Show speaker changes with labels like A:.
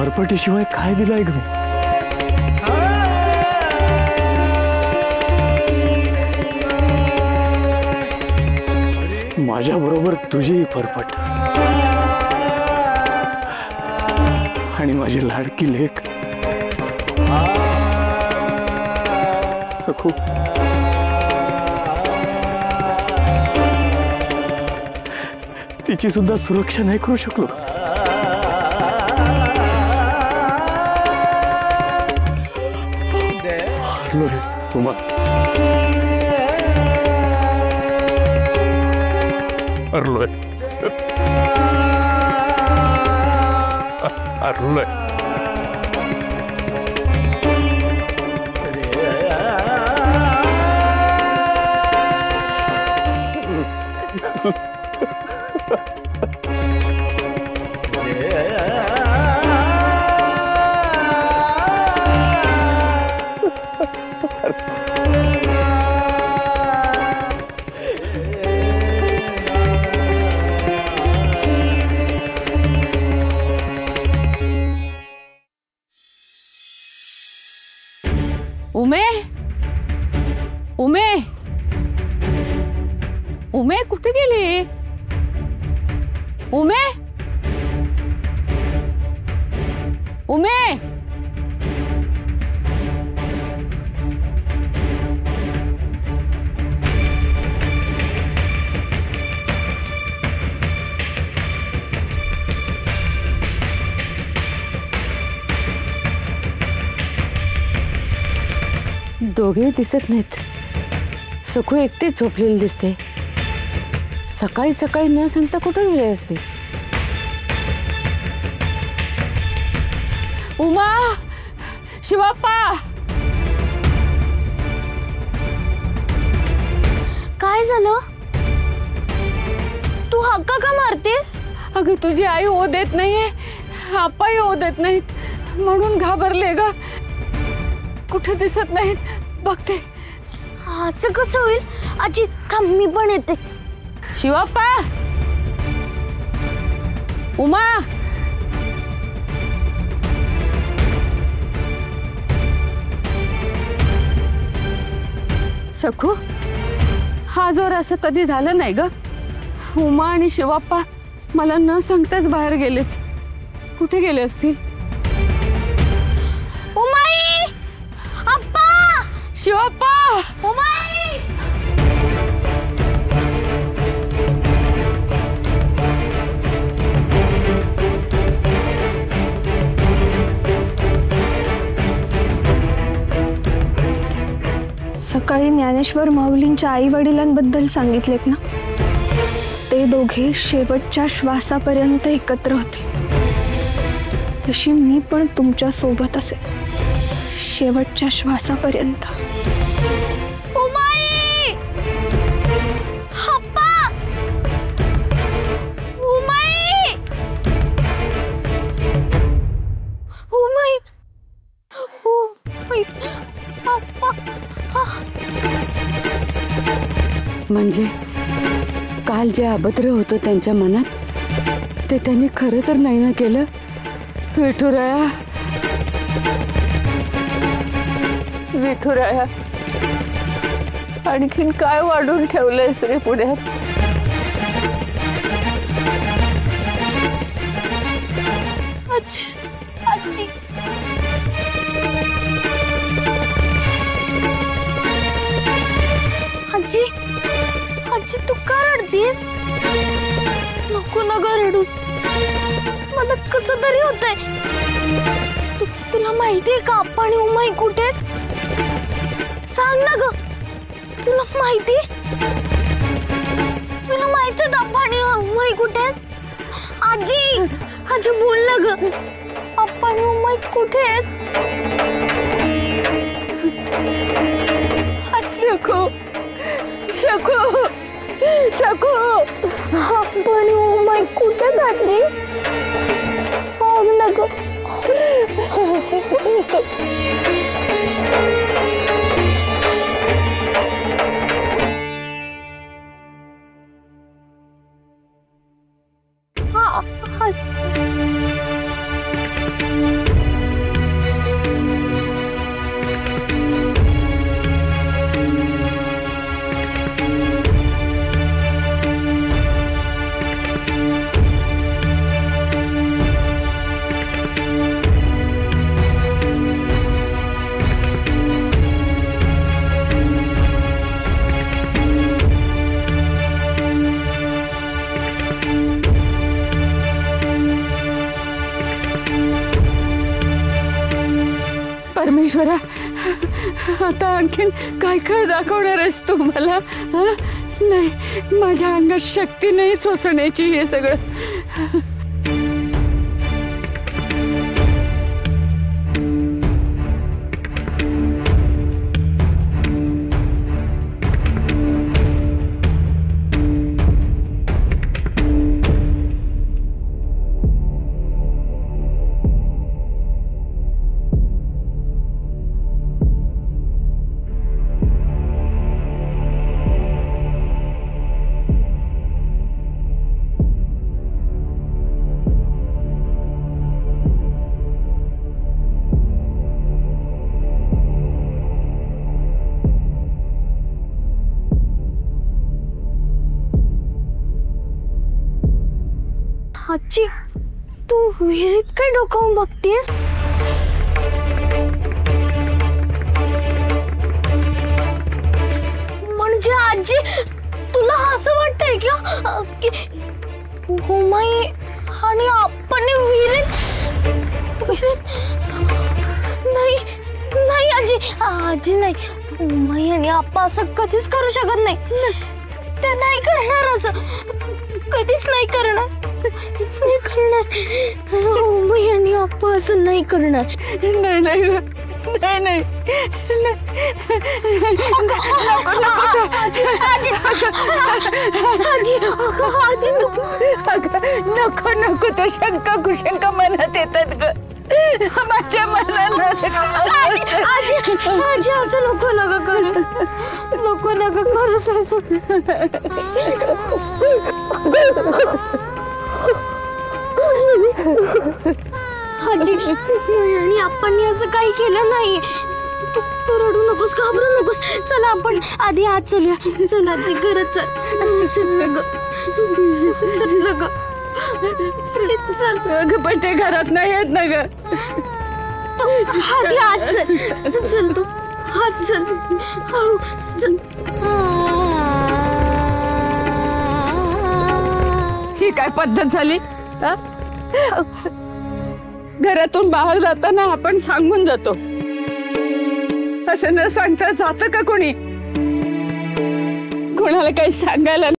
A: फरफटीशिवाय काय दिलाय ग मी? माझ्या बरोबर तुझी फरफट आणि माझी लाडकी लेक सखू। तिची सुद्धा सुरक्षा नाही करू शकलो। हरलोय उमा, हरलोय हरलोय।
B: उमे, उमे, उमे कुठे गेली? उमे, उमे, दोघे दिसत नाहीत। सखू एकटीच झोपलेली दिसते। सकाळी सकाळी न सांगता कुठे गेले असते? उमा, शिवाप्पा,
C: काय झालं? तू हक्का का मारतेस?
B: अगं तुझी आई हो देत नाहीये, आप्पाही हो देत नाहीत म्हणून घाबरले ग। कुठे दिसत नाहीत, बघते।
C: असं कसं होईल? आजी थांब, मी पण येते।
B: शिवाप्पा, उमा, सखू, हा जोर असं कधी झालं नाही ग। उमा आणि शिवाप्पा मला न सांगताच बाहेर गेलेत। कुठे गेले असतील?
C: उमाई, अप्पा,
B: शिवाप्पा,
C: उमाई।
D: सकाळी ज्ञानेश्वर माऊलींच्या आई वडिलांबद्दल सांगितलेत ना, ते दोघे शेवटच्या श्वासापर्यंत एकत्र होते। तशी मी पण तुमच्या सोबत असेल शेवटच्या श्वासापर्यंत।
C: उमाई, अप्पा, उमाई, उमाई, उमाई, अप्पा।
B: म्हणजे काल जे अभद्र होतं त्यांच्या मनात ते त्यांनी खरं तर नाही ना केलं? विठुराया, विठुराया, आणखीन काय वाढून ठेवलंय श्री पुण्यात?
C: आजी, आजी, आजी, आजी तू का रडतीस? नको ना ग रडूस, मला कसं तरी होतंय। तुला माहितीये का अप्पा आणि उमाई कुठे आहेत? सांग ना ग, तुला माहिती? तुला माहिती आहे अप्पा आणि उमाई कुठे आहेत? आजी, आजी बोल ना ग, अप्पा आणि उमाई कुठे आहेत?
B: शकू, शकू, शकू,
C: अप्पा आणि उमाई कुठे आहेत आजी? सांग ना ग। हाँ,
B: परमेश्वरा, आता आणखीन काय काय दाखवणार आहेस तू मला? नाही, माझ्या अंगात शक्ती नाही सोसण्याची हे सगळं.
C: आजी, तू विहिरीत काय डोकावून बघतेस? म्हणजे आजी, तुला असं वाटतंय का की हुमाई आणि आपण विहिरीत नाही नाही आजी, आजी नाही, हुमाई आणि आप्पा असं कधीच करू शकत नाही. ते नाही करणार, असं कधीच नाही करणार. नाही करणार, हुमाई आणि आप्पा असं नाही करणार.
B: नाही नाही नाही नाही, नको नको, त्या शंका कुशंका मनात येतात ग माझ्या मनात.
C: आजी आजी, असं नको नका करू, नको नका करू असं. आजी, आणि आपण असं काही केलं नाही. तू रडू नकोस, घाबरू नकोस. चला आपण आधी आज चलूया. चला आजी, घरात चल. चल ग, चल.
B: पण ते घरात नाही येत ना ग.
C: आधी आज चल. चल तू आज चल, हळू चल.
B: ही काय पद्धत झाली? घरातून बाहेर जाताना आपण सांगून जातो, असं न सांगता जातं का कोणी? कोणाला काही सांगायला